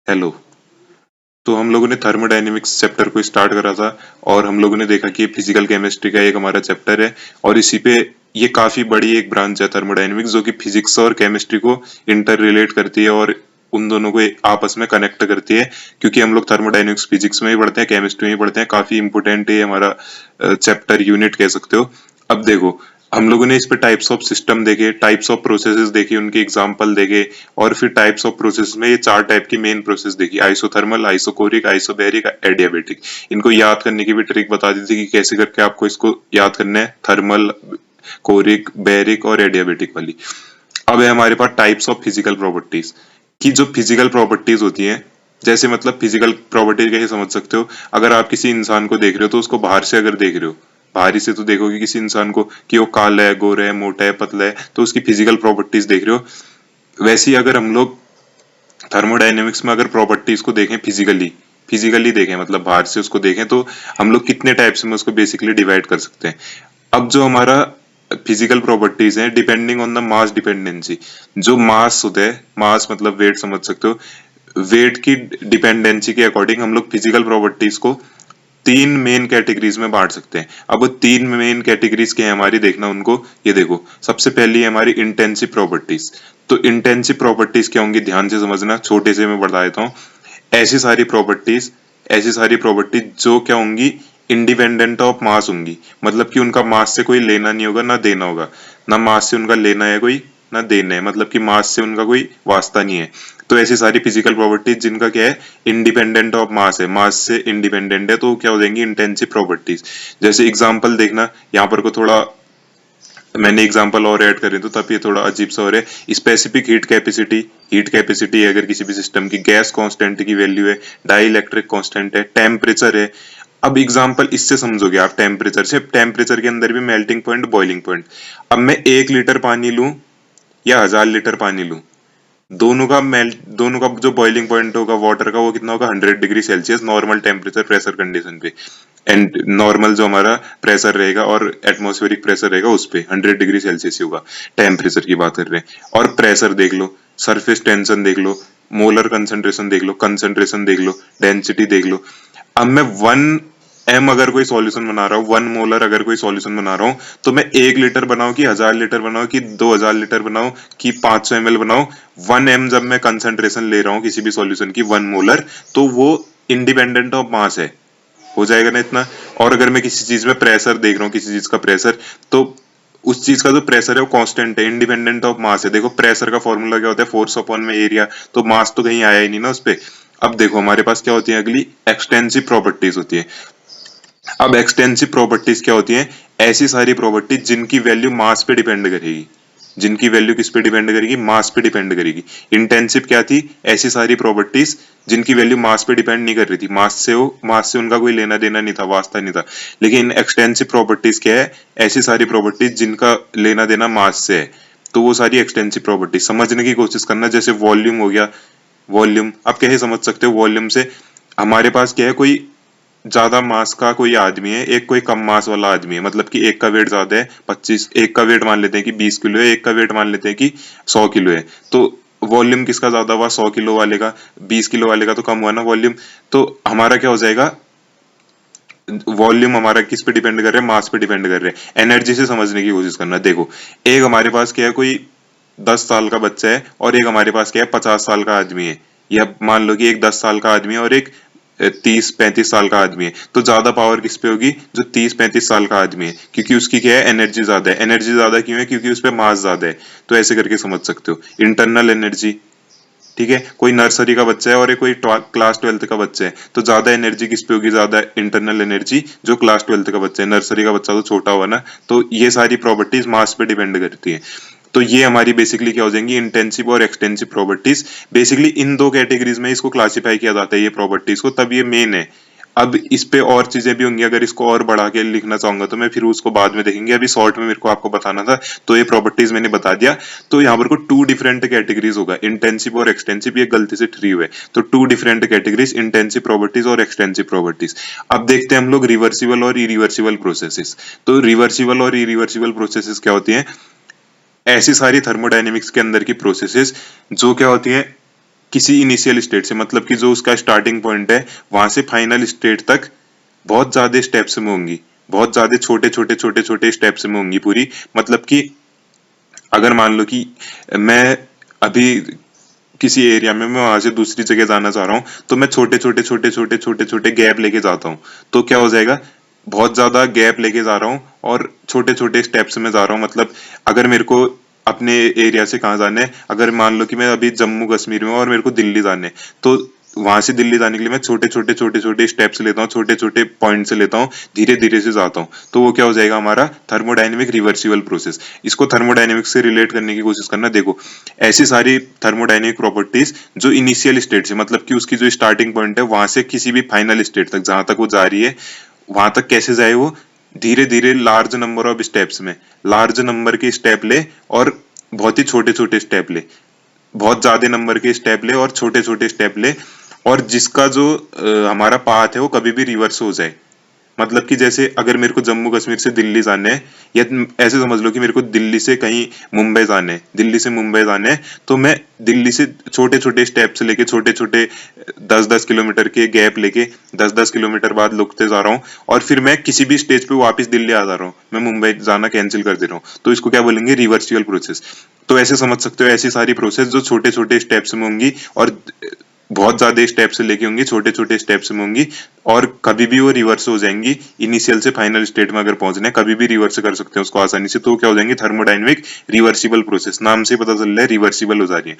Hello. तो हम लोगों ने थर्मोडायनेमिक्स चैप्टर को स्टार्ट करा था और हम लोगों ने देखा कि फिजिकल केमिस्ट्री का एक हमारा चैप्टर है और इसी पे ये काफी बड़ी एक ब्रांच है थर्मोडायनेमिक्स, जो कि फिजिक्स और केमिस्ट्री को इंटर रिलेट करती है और उन दोनों को आपस में कनेक्ट करती है। क्योंकि हम लोग थर्मोडायनेमिक्स फिजिक्स में ही पढ़ते हैं, केमिस्ट्री में ही पढ़ते हैं, काफी इंपोर्टेंट है हमारा चैप्टर, यूनिट कह सकते हो। अब देखो, हम लोगों ने इस पे टाइप्स ऑफ सिस्टम देखे, टाइप्स ऑफ प्रोसेसेस देखे, उनके एग्जांपल देखे और फिर टाइप्स ऑफ प्रोसेस में ये चार टाइप की मेन प्रोसेस देखी: आइसोथर्मल, आइसोकोरिक, आइसोबैरिक, एडियाबेटिक। इनको याद करने की भी ट्रिक बता दी थी कि कैसे करके आपको इसको याद करना है, थर्मल, कोरिक, बैरिक और एडियाबेटिक वाली। अब है हमारे पास टाइप्स ऑफ फिजिकल प्रॉपर्टीज। की जो फिजिकल प्रॉपर्टीज होती हैं, जैसे मतलब फिजिकल प्रॉपर्टीज कैसे समझ सकते हो? अगर आप किसी इंसान को देख रहे हो तो उसको बाहर से अगर देख रहे हो, बाहरी से तो देखोगे किसी इंसान को कि वो काला है, गोरा है, मोटा है, पतला है, तो उसकी फिजिकल प्रॉपर्टीज देख रहे हो। वैसे ही अगर हम लोग थर्मोडायनेमिक्स में अगर प्रॉपर्टीज को देखें, फिजिकली फिजिकली देखें, मतलब बाहर से उसको देखें, तो हम लोग कितने टाइप्स में उसको बेसिकली डिवाइड कर सकते हैं। अब जो हमारा फिजिकल प्रॉपर्टीज है, depending on the mass dependency. जो मास होता है, मास मतलब वेट समझ सकते हो, वेट की डिपेंडेंसी के अकॉर्डिंग हम लोग फिजिकल प्रॉपर्टीज को तीन मेन कैटेगरीज में बांट सकते हैं। अब वो तीन मेन कैटेगरीज के हैं हमारी, देखना उनको। ये देखो, सबसे पहली है हमारी इंटेंसिव प्रॉपर्टीज। तो इंटेंसिव प्रॉपर्टीज क्या होंगी, ध्यान से समझना, छोटे से मैं बता देता हूँ। ऐसी सारी प्रॉपर्टीज ऐसी सारी प्रॉपर्टीज जो क्या होंगी, इंडिपेंडेंट ऑफ मास होंगी। मतलब कि उनका मास से कोई लेना नहीं होगा ना देना होगा, ना मास से उनका लेना है कोई ना देना है, मतलब कि मास से उनका कोई वास्ता नहीं है। तो ऐसी सारी फिजिकल प्रॉपर्टीज जिनका क्या है, इंडिपेंडेंट ऑफ मास है, मास से इंडिपेंडेंट है, तो क्या हो जाएंगी, इंटेंसिव प्रॉपर्टीज। जैसे एग्जांपल देखना, यहाँ पर को थोड़ा मैंने एग्जांपल और ऐड करे तो तब ये थोड़ा अजीब सा हो रहा है। स्पेसिफिक हीट कैपेसिटी है अगर किसी भी सिस्टम की, गैस कांस्टेंट की वैल्यू है, डाई इलेक्ट्रिक कांस्टेंट है, टेम्परेचर है। अब एग्जांपल इससे समझोगे आप, टेम्परेचर से, टेम्परेचर के अंदर भी मेल्टिंग पॉइंट, बॉइलिंग पॉइंट। अब मैं 1 लीटर पानी लूं या 1000 लीटर पानी लूं, दोनों का जो बॉइलिंग पॉइंट होगा वाटर का, वो कितना होगा, 100 degree Celsius normal temperature pressure condition पे। एंड नॉर्मल जो हमारा प्रेशर रहेगा और एटमॉस्फेरिक प्रेशर रहेगा उस पे 100 डिग्री सेल्सियस ही होगा। टेम्परेचर की बात कर रहे हैं। और प्रेशर देख लो, सरफेस टेंशन देख लो, मोलर कंसंट्रेशन देख लो, डेंसिटी देख लो। अब मैं 1 m अगर कोई सॉल्यूशन बना रहा हूँ, 1 मोलर अगर कोई सॉल्यूशन बना रहा हूँ, तो मैं 1 लीटर बनाऊं कि 1000 लीटर बनाऊं कि 2000 लीटर बनाऊं कि 500 ml बनाऊं, 1 m जब मैं कंसंट्रेशन ले रहा हूँ किसी भी सॉल्यूशन की, 1 मोलर, तो वो इंडिपेंडेंट ऑफ मास है। हो जाएगा ना इतना। और अगर मैं किसी चीज में प्रेशर देख रहा हूँ, किसी चीज का प्रेशर, तो उस चीज का जो प्रेशर है वो कांस्टेंट है, इंडिपेंडेंट ऑफ मास है। देखो प्रेशर का फॉर्मूला क्या होता है, फोर्स अपॉन में एरिया, तो मास तो कहीं आया ही नहीं ना उस पे। अब देखो हमारे पास क्या होती है, अगली एक्सटेंसिव प्रॉपर्टीज होती है। अब एक्सटेंसिव प्रॉपर्टीज क्या होती हैं, ऐसी सारी प्रॉपर्टीज जिनकी वैल्यू मास पे डिपेंड करेगी। जिनकी वैल्यू किस पे डिपेंड करेगी, मास पे डिपेंड करेगी। इंटेंसिव क्या थी, ऐसी सारी प्रॉपर्टीज जिनकी वैल्यू मास पे डिपेंड नहीं कर रही थी, मास से उनका कोई लेना देना नहीं था, वास्ता नहीं था। लेकिन एक्सटेंसिव प्रॉपर्टीज क्या है, ऐसी सारी प्रॉपर्टीज जिनका लेना देना मास से है, तो वो सारी एक्सटेंसिव प्रॉपर्टीज समझने की कोशिश करना। जैसे वॉल्यूम हो गया, वॉल्यूम आप कैसे समझ सकते हो, वॉल्यूम से हमारे पास क्या है, कोई ज्यादा मास का कोई आदमी है, एक कोई कम मास वाला आदमी है, मतलब कि एक का वेट ज्यादा है 25, एक का वेट मान लेते हैं कि 20 किलो है, एक का वेट मान लेते हैं कि 100 किलो है। तो वॉल्यूम किसका ज्यादा हुआ, 100 किलो वाले का। 20 किलो वाले का तो कम हुआ ना वॉल्यूम। तो हमारा क्या हो जाएगा, वॉल्यूम हमारा किस पे डिपेंड कर रहा है, मास पे डिपेंड कर रहे हैं। एनर्जी से समझने की कोशिश करना। देखो एक हमारे पास क्या है, कोई 10 साल का बच्चा है और एक हमारे पास क्या है, 50 साल का आदमी है। या मान लो कि एक 10 साल का आदमी है और एक 30-35 साल का आदमी है। तो ज्यादा पावर किस पे होगी, जो 30-35 साल का आदमी है, क्योंकि उसकी क्या है, एनर्जी ज्यादा है। एनर्जी ज्यादा क्यों है, क्योंकि उस पर मास ज्यादा है। तो ऐसे करके समझ सकते हो, इंटरनल एनर्जी। ठीक है, कोई नर्सरी का बच्चा है और एक कोई क्लास 12th का बच्चा है, तो ज्यादा एनर्जी किस पे होगी, ज्यादा इंटरनल एनर्जी जो क्लास 12th का बच्चा है। नर्सरी का बच्चा तो छोटा हुआ ना। तो ये सारी प्रॉपर्टीज मास पे डिपेंड करती है। तो ये हमारी बेसिकली क्या हो जाएंगी, इंटेंसिव और एक्सटेंसिव प्रॉपर्टीज। बेसिकली इन दो कैटेगरीज में इसको क्लासिफाई किया जाता है, ये प्रॉपर्टीज को, तब ये मेन है। अब इस पे और चीजें भी होंगी, अगर इसको और बढ़ा के लिखना चाहूंगा तो मैं फिर उसको बाद में देखेंगे। अभी शॉर्ट में मेरे को आपको बताना था, तो ये प्रॉपर्टीज मैंने बता दिया। तो यहाँ पर को 2 डिफरेंट कैटेगरीज होगा, इंटेंसिव और एक्सटेंसिव। ये गलती से थ्री हुए, तो 2 डिफरेंट कैटेगरीज, इंटेंसिव प्रॉपर्टीज और एक्सटेंसिव प्रॉपर्टीज। अब देखते हैं हम लोग रिवर्सिबल और इरिवर्सिबल प्रोसेसेस। तो रिवर्सिबल और इरिवर्सिबल प्रोसेसेस क्या होती हैं, ऐसी सारी थर्मोडायनेमिक्स के अंदर की प्रोसेसेस जो क्या होती है किसी इनिशियल स्टेट से, मतलब कि जो उसका स्टार्टिंग पॉइंट है वहां से फाइनल स्टेट तक बहुत ज्यादा स्टेप्स में होंगी, बहुत ज्यादा छोटे छोटे छोटे छोटे स्टेप्स में होंगी पूरी। मतलब कि अगर मान लो कि मैं अभी किसी एरिया में, मैं वहां से दूसरी जगह जाना चाह रहा हूँ, तो मैं छोटे छोटे छोटे छोटे छोटे छोटे गैप लेके जाता हूँ। तो क्या हो जाएगा, बहुत ज्यादा गैप लेके जा रहा हूँ और छोटे छोटे स्टेप्स में जा रहा हूँ। मतलब अगर मेरे को अपने एरिया से कहाँ जाना है, अगर मान लो कि मैं अभी जम्मू कश्मीर में हूँ और मेरे को दिल्ली जाना है, तो वहां से दिल्ली जाने के लिए मैं छोटे छोटे छोटे छोटे स्टेप्स लेता हूँ, छोटे छोटे पॉइंट से लेता हूँ, धीरे धीरे से जाता हूँ। तो वो क्या हो जाएगा, हमारा थर्मोडायनेमिक रिवर्सिबल प्रोसेस। इसको थर्मोडायनेमिक्स से रिलेट करने की कोशिश करना। देखो, ऐसी सारी थर्मोडायनेमिक प्रॉपर्टीज जो इनिशियल स्टेट से, मतलब कि उसकी जो स्टार्टिंग पॉइंट है वहां से किसी भी फाइनल स्टेट तक जहां तक वो जा रही है, वहां तक कैसे जाए वो, धीरे धीरे लार्ज नंबर ऑफ स्टेप्स में, लार्ज नंबर के स्टेप ले और बहुत ही छोटे छोटे स्टेप ले, बहुत ज्यादा नंबर के स्टेप ले और छोटे छोटे स्टेप ले, और जिसका जो हमारा पाथ है वो कभी भी रिवर्स हो जाए। मतलब कि जैसे अगर मेरे को जम्मू कश्मीर से दिल्ली जाना है, या ऐसे समझ लो कि मेरे को दिल्ली से कहीं मुंबई जाना है, दिल्ली से मुंबई जाना है, तो मैं दिल्ली से छोटे छोटे स्टेप से लेके, छोटे छोटे 10-10 किलोमीटर के गैप लेके 10-10 किलोमीटर बाद लुकते जा रहा हूँ, और फिर मैं किसी भी स्टेज पे वापस दिल्ली आ जा रहा हूँ, मैं मुंबई जाना कैंसिल कर दे रहा हूँ। तो इसको क्या बोलेंगे, रिवर्सिबल प्रोसेस। तो ऐसे समझ सकते हो, ऐसी सारी प्रोसेस जो छोटे छोटे स्टेप्स में होंगी और बहुत ज्यादा स्टेप से लेके होंगी, छोटे छोटे स्टेप्स में होंगी, और कभी भी वो रिवर्स हो जाएंगी। इनिशियल से फाइनल स्टेट में अगर पहुंचना है, कभी भी रिवर्स कर सकते हैं उसको आसानी से। तो क्या हो जाएंगे, थर्मोडायनेमिक रिवर्सिबल प्रोसेस। नाम से पता चल रहा है रिवर्सिबल हो जा रही है।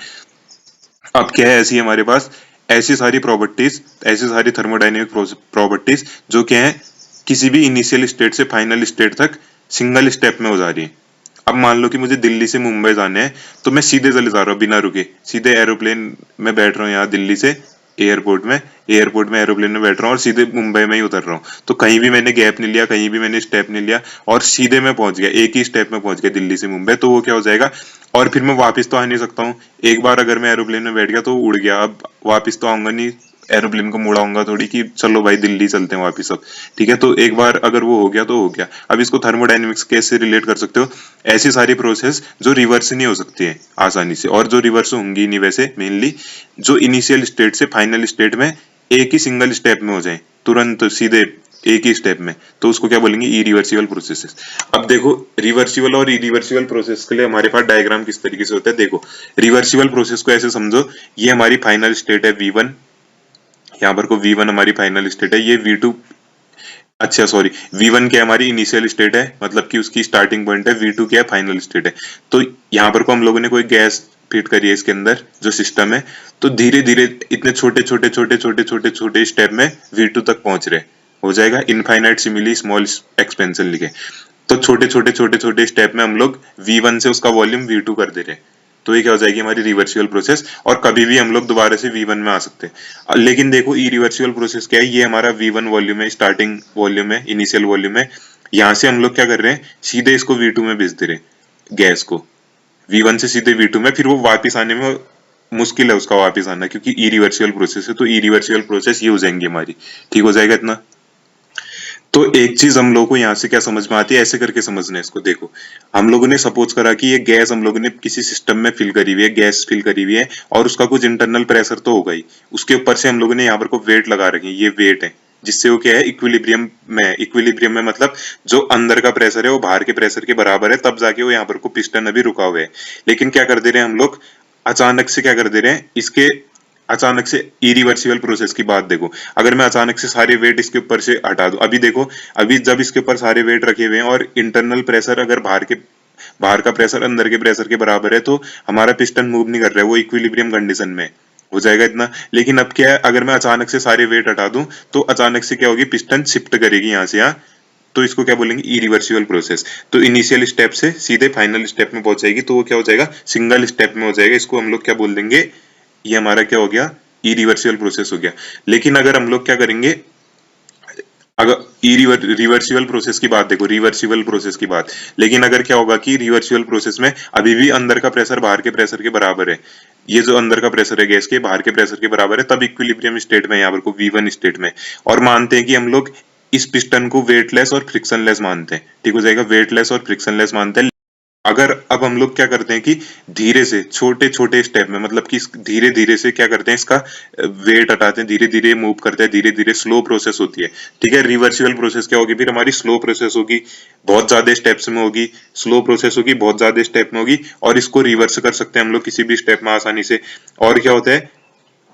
अब क्या है, ऐसी हमारे पास ऐसी सारी प्रॉपर्टीज, ऐसी सारी थर्मोडायनेमिक प्रॉपर्टीज जो क्या है, किसी भी इनिशियल स्टेट से फाइनल स्टेट तक सिंगल स्टेप में हो जा रही है। अब मान लो कि मुझे दिल्ली से मुंबई जाना है, तो मैं सीधे चले जा रहा हूँ बिना रुके, सीधे एरोप्लेन में बैठ रहा हूँ यहाँ दिल्ली से एयरपोर्ट में एरोप्लेन में बैठ रहा हूँ और सीधे मुंबई में ही उतर रहा हूँ। तो कहीं भी मैंने गैप नहीं लिया, कहीं भी मैंने स्टेप नहीं लिया, और सीधे मैं पहुंच गया, एक ही स्टेप में पहुंच गया दिल्ली से मुंबई। तो वो क्या हो जाएगा, और फिर मैं वापस तो आ नहीं सकता हूँ। एक बार अगर मैं एरोप्लेन में बैठ गया तो उड़ गया, अब वापस तो आऊंगा नहीं, एरोप्लेन को मुड़ाऊंगा थोड़ी कि चलो भाई दिल्ली चलते हैं वापस अब। ठीक है, तो एक बार अगर वो हो गया तो हो गया। अब इसको थर्मोडायनेमिक्स कैसे रिलेट कर सकते हो, ऐसी सारी प्रोसेस जो रिवर्स नहीं हो सकती है आसानी से, और जो रिवर्स होंगी नहीं वैसे मेनली, जो इनिशियल स्टेट से फाइनल स्टेट में एक ही सिंगल स्टेप में हो जाए, तुरंत सीधे एक ही स्टेप में, तो उसको क्या बोलेंगे, इरिवर्सिबल प्रोसेसेस। अब देखो, रिवर्सिबल और इरिवर्सिबल प्रोसेस के लिए हमारे पास डायग्राम किस तरीके से होता है। देखो, रिवर्सिबल प्रोसेस को ऐसे समझो, ये हमारी फाइनल स्टेट है V1, यहाँ पर को V1 हमारी फाइनल स्टेट है, ये V2, अच्छा सॉरी, V1 क्या हमारी इनिशियल स्टेट है, मतलब कि उसकी स्टार्टिंग पॉइंट है, V2 क्या है, फाइनल स्टेट है। तो यहाँ पर को हम लोगों ने कोई गैस फिट करी है इसके अंदर जो सिस्टम है, तो धीरे धीरे इतने छोटे छोटे छोटे छोटे छोटे छोटे स्टेप में V2 तक पहुंच रहे, हो जाएगा इनफाइनाइट सिमिली स्मॉल एक्सपेंशन लिखे। तो छोटे छोटे छोटे छोटे स्टेप में हम लोग V1 से उसका वॉल्यूम V2 कर दे रहे हैं। तो ये क्या हो जाएगी, हमारी रिवर्सिबल प्रोसेस, और कभी भी हम लोग दोबारा से V1 में आ सकते हैं। लेकिन देखो, इरिवर्सिबल प्रोसेस क्या है, ये हमारा V1 वॉल्यूम है, स्टार्टिंग वॉल्यूम है, इनिशियल वॉल्यूम है। यहाँ से हम लोग क्या कर रहे हैं, सीधे इसको V2 में भेज दे रहे हैं, गैस को V1 से सीधे V2 में, फिर वो वापस आने में मुश्किल है उसका वापस आना, क्योंकि इरिवर्सिबल प्रोसेस है। तो इरिवर्सिबल प्रोसेस ये हो जाएंगी हमारी, ठीक हो जाएगा इतना। तो एक चीज हम लोगों को यहाँ से क्या समझ में आती है, ऐसे करके समझना है इसको। देखो, हम लोगों ने सपोज करा कि ये गैस हम लोगों ने किसी सिस्टम में फिल करी हुई है, गैस फिल करी हुई है, और उसका कुछ इंटरनल प्रेशर तो होगा ही, उसके ऊपर से हम लोगों ने यहाँ पर को वेट लगा रखी है, ये वेट है, जिससे वो क्या है, इक्विलिब्रियम में, इक्विलिब्रियम में मतलब जो अंदर का प्रेशर है वो बाहर के प्रेशर के बराबर है, तब जाके वो यहाँ पर को पिस्टन अभी रुका हुआ है। लेकिन क्या कर दे रहे हैं हम लोग, अचानक से क्या कर दे रहे हैं, इसके अचानक से इरिवर्सिबल प्रोसेस की बात देखो, अगर मैं अचानक से सारे वेट इसके ऊपर से हटा दूं, अभी देखो, अभी जब इसके ऊपर सारे वेट रखे हुए हैं और इंटरनल प्रेशर अगर बाहर का प्रेशर अंदर के प्रेशर के बराबर है, तो हमारा पिस्टन मूव नहीं कर रहा है, वो इक्विलिब्रियम कंडीशन में हो जाएगा इतना। लेकिन अब क्या है, अगर मैं अचानक से सारे वेट हटा दूं, तो अचानक से क्या होगी, पिस्टन शिफ्ट करेगी यहाँ से यहाँ। तो इसको क्या बोलेंगे, इरिवर्सिबल प्रोसेस। तो इनिशियल स्टेप से सीधे फाइनल स्टेप में पहुंच जाएगी, तो वो क्या हो जाएगा, सिंगल स्टेप में हो जाएगा। इसको हम लोग क्या बोल देंगे, ये हमारा क्या हो गया, इरिवर्सिबल प्रोसेस हो गया। लेकिन अगर हम लोग क्या करेंगे, अगर रिवर्सिबल प्रोसेस की बात देखो, रिवर्सिबल प्रोसेस की बात, लेकिन अगर क्या होगा कि रिवर्सिबल प्रोसेस में अभी भी अंदर का प्रेशर बाहर के प्रेशर के बराबर है, ये जो अंदर का प्रेशर है गैस के, बाहर के प्रेशर के बराबर है, तब इक्विलिब्रियम स्टेट में यहाँ पर को V1 स्टेट में, और मानते हैं कि हम लोग इस पिस्टन को वेटलेस और फ्रिक्शनलेस मानते हैं, ठीक हो जाएगा, वेटलेस और फ्रिक्शनलेस मानते हैं। अगर अब हम लोग क्या करते हैं कि धीरे से छोटे छोटे स्टेप में, मतलब कि धीरे धीरे से क्या करते हैं, इसका वेट हटाते हैं, धीरे धीरे मूव करते हैं, धीरे धीरे स्लो प्रोसेस होती है। ठीक है, रिवर्सिबल प्रोसेस क्या होगी, फिर हमारी स्लो प्रोसेस होगी, बहुत ज्यादा स्टेप्स में होगी, स्लो प्रोसेस होगी, बहुत ज्यादा स्टेप में होगी, और इसको रिवर्स कर सकते हैं हम लोग किसी भी स्टेप में आसानी से। और क्या होता है,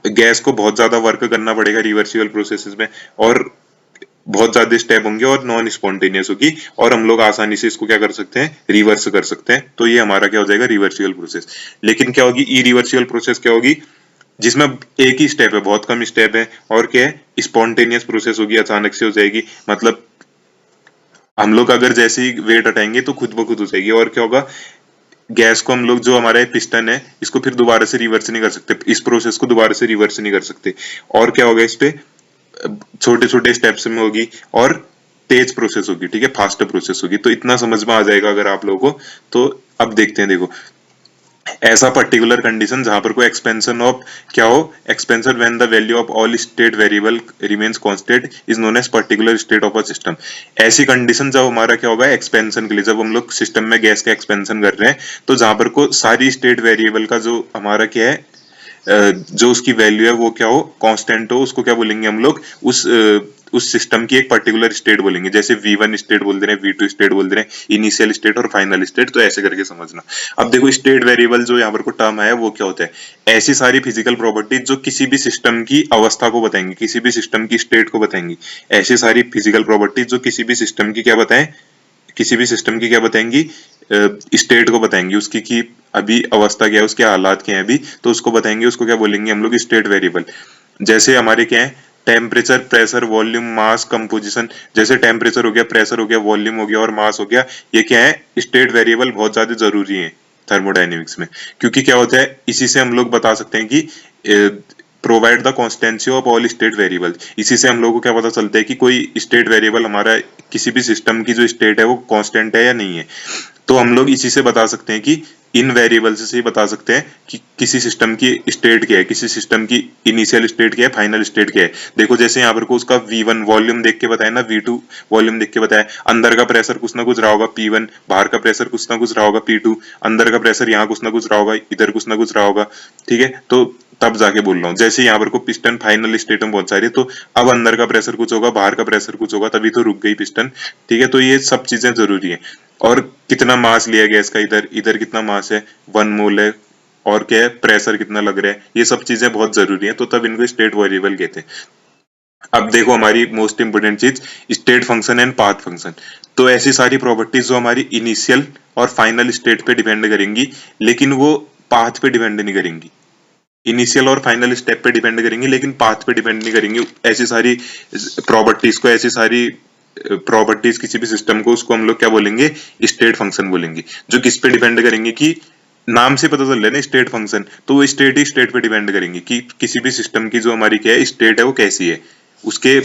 गैस को बहुत ज्यादा वर्क करना पड़ेगा रिवर्सिबल प्रोसेसेस में, और बहुत ज्यादा स्टेप होंगे और नॉन स्पॉन्टेनियस होगी, और हम लोग आसानी से इसको क्या कर सकते हैं, रिवर्स कर सकते हैं। तो ये हमारा क्या हो जाएगा, रिवर्सिबल प्रोसेस। लेकिन क्या होगी, इरिवर्सिबल प्रोसेस क्या होगी, जिसमें एक ही स्टेप है, बहुत कम स्टेप है, और क्या है, स्पॉन्टेनियस प्रोसेस होगी, अचानक से हो जाएगी। मतलब हम लोग अगर जैसे ही वेट हटाएंगे तो खुद ब खुद हो जाएगी। और क्या होगा, गैस को हम लोग, जो हमारा पिस्टन है, इसको फिर दोबारा से रिवर्स नहीं कर सकते, इस प्रोसेस को दोबारा से रिवर्स नहीं कर सकते। और क्या होगा, इस पे छोटे छोटे स्टेप्स में होगी, और तेज प्रोसेस होगी। ठीक है, फास्ट प्रोसेस होगी। तो इतना समझ में आ जाएगा अगर आप लोगों को। तो अब देखते हैं, देखो, ऐसा पर्टिकुलर कंडीशन जहां पर कोई एक्सपेंशन ऑफ क्या हो, expansion when the value of all state variable remains constant is known as particular state of a system. ऐसी कंडीशन जब हमारा क्या होगा, एक्सपेंशन के लिए, जब हम लोग सिस्टम में गैस का एक्सपेंशन कर रहे हैं, तो जहां पर को सारी स्टेट वेरिएबल का जो हमारा क्या है, जो उसकी वैल्यू है वो क्या हो, कांस्टेंट हो, उसको क्या बोलेंगे हम लोग, उस सिस्टम की एक पर्टिकुलर स्टेट बोलेंगे। जैसे V1 स्टेट बोल दे रहे हैं, V2 स्टेट बोल दे रहे हैं, इनिशियल स्टेट और फाइनल स्टेट। तो ऐसे करके समझना। अब देखो, स्टेट वेरिएबल जो यहाँ पर को टर्म है वो क्या होता है, ऐसी सारी फिजिकल प्रॉपर्टीज जो किसी भी सिस्टम की अवस्था को बताएंगी, किसी भी सिस्टम की स्टेट को बताएंगी। ऐसी सारी फिजिकल प्रॉपर्टीज जो किसी भी सिस्टम की क्या बताएं, किसी भी सिस्टम की क्या बताएंगी, स्टेट को बताएंगी, उसकी की अभी अवस्था क्या है, उसके हालात क्या है अभी, तो उसको बताएंगे। उसको क्या बोलेंगे हम लोग, स्टेट वेरिएबल। जैसे हमारे क्या है, टेम्परेचर, प्रेशर, वॉल्यूम, मास, कंपोजिशन। जैसे टेम्परेचर हो गया, प्रेशर हो गया, वॉल्यूम हो गया और मास हो गया, ये क्या है, स्टेट वेरिएबल बहुत ज्यादा जरूरी है थर्मोडायनेमिक्स में। क्योंकि क्या होता है, इसी से हम लोग बता सकते हैं कि provide the constituency of all state variable. इसी से हम लोगों को क्या पता चलता है कि कोई स्टेट वेरिएबल हमारा, किसी भी सिस्टम की जो स्टेट है वो कांस्टेंट है या नहीं है। तो हम लोग इसी से बता सकते हैं कि इन वेरिएबल से ही बता सकते हैं कि किसी सिस्टम की स्टेट क्या है, किसी सिस्टम की इनिशियल स्टेट क्या है, फाइनल स्टेट क्या है। देखो, जैसे यहाँ पर को उसका V1 वॉल्यूम देख के बताया ना, V2 वॉल्यूम देख के बताया, अंदर का प्रेशर कुछ ना कुछ रहा होगा P1, बाहर का प्रेशर कुछ ना कुछ रहा होगा P2, अंदर का प्रेशर यहाँ कुछ ना कुछ रहा होगा, इधर कुछ ना कुछ रहा होगा। ठीक है, तो तब जाके बोल रहा हूँ, जैसे यहाँ पर को पिस्टन फाइनल स्टेट में पहुंचा रही है, तो अब अंदर का प्रेशर कुछ होगा, बाहर का प्रेशर कुछ होगा, तभी तो रुक गई पिस्टन। ठीक है, तो ये सब चीजें जरूरी है। और कितना मास लिया गया इसका, इधर इधर कितना मास है, 1 मोल है, और क्या है, प्रेशर कितना लग रहा है, ये सब चीजें बहुत जरूरी है। तो तब इनको स्टेट वेरिएबल कहते हैं। अब देखो, हमारी मोस्ट इंपोर्टेंट चीज, state function and path function. तो ऐसी सारी प्रॉपर्टीज जो हमारी इनिशियल और फाइनल स्टेट पे डिपेंड करेंगी, लेकिन वो पाथ पे डिपेंड नहीं करेंगी। इनिशियल और फाइनल स्टेप पे डिपेंड करेंगी, लेकिन पाथ पे डिपेंड नहीं करेंगी। ऐसी सारी प्रॉपर्टीज को, ऐसी सारी प्रॉपर्टीज किसी भी सिस्टम को, उसको हम लोग क्या बोलेंगे, स्टेट फंक्शन बोलेंगे। जो किस पे डिपेंड करेंगे, कि नाम से पता चल रहा है ना, स्टेट फंक्शन, तो वो स्टेट ही स्टेट पे डिपेंड करेंगी कि किसी भी सिस्टम की जो हमारी क्या है, स्टेट है वो कैसी है, उसके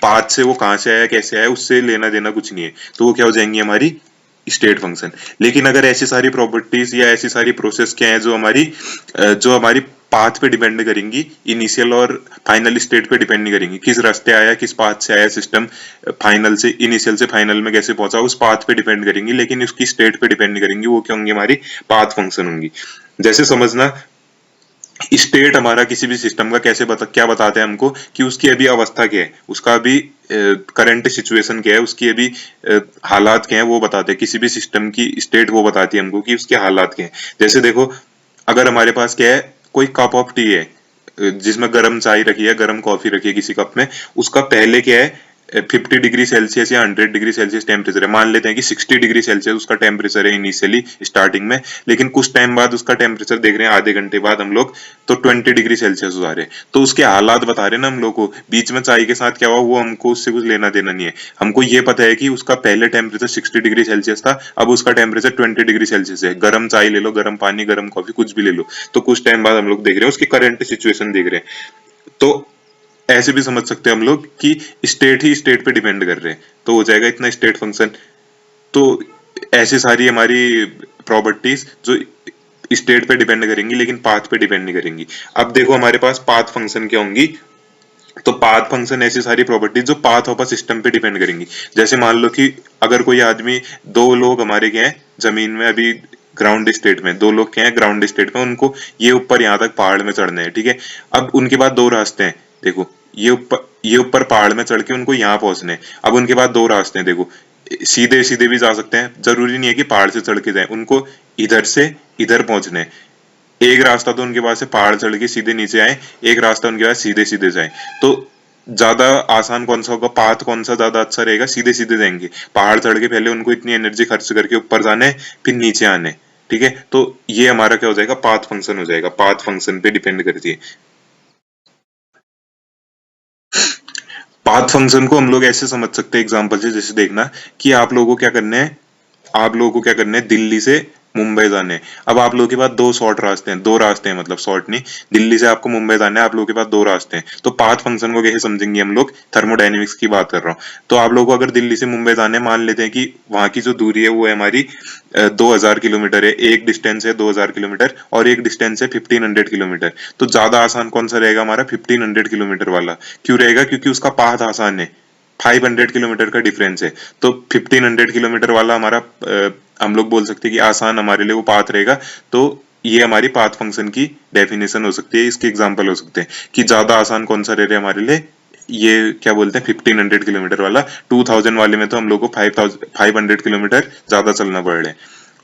पाथ से वो कहाँ से आया, कैसे आया, उससे लेना देना कुछ नहीं है। तो वो क्या हो जाएंगी, हमारी स्टेट फंक्शन। लेकिन अगर ऐसी सारी प्रॉपर्टीज या ऐसी सारी प्रोसेस क्या है जो हमारी पाथ पे डिपेंड करेंगी, इनिशियल और फाइनल स्टेट पे डिपेंड नहीं करेंगी, किस रास्ते आया, किस पाथ से आया सिस्टम, फाइनल से, इनिशियल से फाइनल में कैसे पहुंचा, उस पाथ पे डिपेंड करेंगी, लेकिन उसकी स्टेट पे डिपेंड नहीं करेंगी। वो क्या होंगी, हमारी पाथ फंक्शन होंगी। जैसे समझना, स्टेट हमारा किसी भी सिस्टम का क्या बताते हैं हमको, कि उसकी अभी अवस्था क्या है, उसका अभी करंट सिचुएशन क्या है, उसकी अभी हालात क्या है, वो बताते हैं। किसी भी सिस्टम की स्टेट वो बताती है हमको कि उसके हालात क्या है। जैसे देखो, अगर हमारे पास क्या है, कोई कप ऑफ टी है, जिसमें गर्म चाय रखी है, गर्म कॉफी रखी है किसी कप में, उसका पहले क्या है, 50 डिग्री सेल्सियस या 100 डिग्री सेल्सियस टेम्परेचर है। मान लेते हैं कि 60 डिग्री सेल्सियस उसका टेम्परेचर है इनिशियली स्टार्टिंग में, लेकिन कुछ टाइम बाद उसका टेम्परेचर देख रहे हैं, आधे घंटे बाद हम लोग, तो 20 डिग्री सेल्सियस हो जा रहे हैं। तो उसके हालात बता रहे हैं ना हम लोग को, बीच में चाय के साथ क्या हुआ वो हमको उससे कुछ लेना देना नहीं है। हमको ये पता है कि उसका पहले टेम्परेचर 60 डिग्री सेल्सियस था, अब उसका टेम्परेचर 20 डिग्री सेल्सियस है। गर्म चाय ले लो, गर्म पानी, गर्म कॉफी, कुछ भी ले लो, तो कुछ टाइम बाद हम लोग देख रहे हैं उसकी करंट सिचुएशन देख रहे हैं। तो ऐसे भी समझ सकते हैं हम लोग कि स्टेट ही स्टेट पे डिपेंड कर रहे हैं, तो हो जाएगा इतना स्टेट फंक्शन। तो ऐसी सारी हमारी प्रॉपर्टीज जो स्टेट पे डिपेंड करेंगी, लेकिन पाथ पे डिपेंड नहीं करेंगी। अब देखो, हमारे पास पाथ फंक्शन क्या होंगी। तो पाथ फंक्शन ऐसी सारी प्रॉपर्टीज जो पाथ ऑफ अ सिस्टम पे डिपेंड करेंगी। जैसे मान लो कि अगर कोई आदमी, दो लोग हमारे क्या है जमीन में अभी ग्राउंड स्टेट में, दो लोग क्या है ग्राउंड स्टेट में, उनको ये ऊपर यहाँ तक पहाड़ में चढ़ने हैं, ठीक है। अब उनके पास दो रास्ते हैं, देखो ये ऊपर पहाड़ में चढ़ के उनको यहाँ पहुंचने हैं। अब उनके पास दो रास्ते हैं, देखो सीधे सीधे भी जा सकते हैं, जरूरी नहीं है कि पहाड़ से चढ़ के जाए, उनको इधर से इधर पहुंचने हैं। एक रास्ता तो उनके पास से पहाड़ चढ़ के सीधे नीचे आए, एक रास्ता उनके पास सीधे सीधे जाए। तो ज्यादा आसान कौन सा होगा, पाथ कौन सा ज्यादा अच्छा रहेगा, सीधे सीधे जाएंगे। पहाड़ चढ़ के पहले उनको इतनी एनर्जी खर्च करके ऊपर जाना है, फिर नीचे आने, ठीक है। तो ये हमारा क्या हो जाएगा, पाथ फंक्शन हो जाएगा, पाथ फंक्शन पे डिपेंड करती है। पाथ फंक्शन को हम लोग ऐसे समझ सकते हैं एग्जांपल से, जैसे देखना कि आप लोगों को क्या करना है, आप लोगों को क्या करना है, दिल्ली से मुंबई जाने हैं। अब आप लोगों के पास दो शॉर्ट रास्ते हैं, दो रास्ते हैं, मतलब शॉर्ट नहीं, दिल्ली से आपको मुंबई जाना है, आप लोगों के पास दो रास्ते हैं। तो पाथ फंक्शन को कैसे समझेंगे हम लोग, थर्मोडायनेमिक्स की बात कर रहा हूँ। तो आप लोगों को अगर दिल्ली से मुंबई जाना है, मान लेते हैं कि वहां की जो दूरी है वो है हमारी 2000 किलोमीटर है, एक डिस्टेंस है 2000 किलोमीटर और एक डिस्टेंस है 1500 किलोमीटर। तो ज्यादा आसान कौन सा रहेगा हमारा, 1500 किलोमीटर वाला। क्यों रहेगा, क्योंकि उसका पाथ आसान है, 500 किलोमीटर का डिफरेंस है। तो 1500 किलोमीटर वाला हमारा हम लोग बोल सकते हैं कि आसान हमारे लिए वो पाथ रहेगा। तो ये हमारी पाथ फंक्शन की डेफिनेशन हो सकती है, इसके एग्जांपल हो सकते हैं कि ज्यादा आसान कौन सा रह रहा है हमारे लिए, ये क्या बोलते हैं 1500 किलोमीटर वाला। 2000 वाले में तो हम लोग को 500 किलोमीटर ज्यादा चलना पड़ रहा है।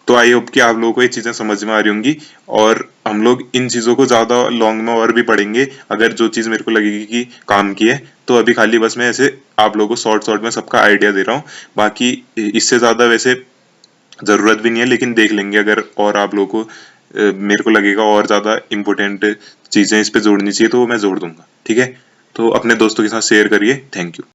तो आई होप कि आप लोगों को ये चीजें समझ में आ रही होंगी, और हम लोग इन चीजों को ज्यादा लॉन्ग में और भी पढ़ेंगे अगर जो चीज मेरे को लगेगी कि काम की है। तो अभी खाली बस मैं ऐसे आप लोगों को शॉर्ट शॉर्ट में सबका आइडिया दे रहा हूँ, बाकी इससे ज्यादा वैसे जरूरत भी नहीं है, लेकिन देख लेंगे अगर और आप लोगों को मेरे को लगेगा और ज्यादा इंपॉर्टेंट चीजें इस पे जोड़नी चाहिए तो वो मैं जोड़ दूंगा, ठीक है। तो अपने दोस्तों के साथ शेयर करिए, थैंक यू।